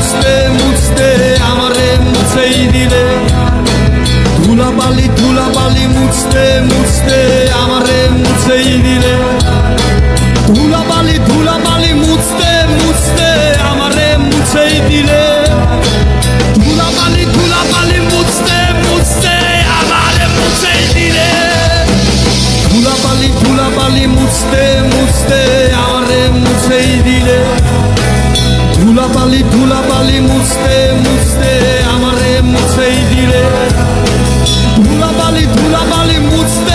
মুছতে মুছতে আমারে মুছেই দিলে ধুলাবালি ধুলাবালি মুছতে মুছতে আমারে মুছেই দিলে ধুলাবালি ধুলাবালি মুছতে মুছতে আমারে মুছেই দিলে ধুলাবালি ধুলাবালি মুছতে মুছতে আমারে মুছেই দিলে ধুলাবালি ধুলাবালি মুছতে মুছতে আমারে মুছেই দিলে ধুলাবালি ধুলাবালি মুছতে মুছতে আমারে মুছেই দিলে ধুলাবালি ধুলাবালি মুছতে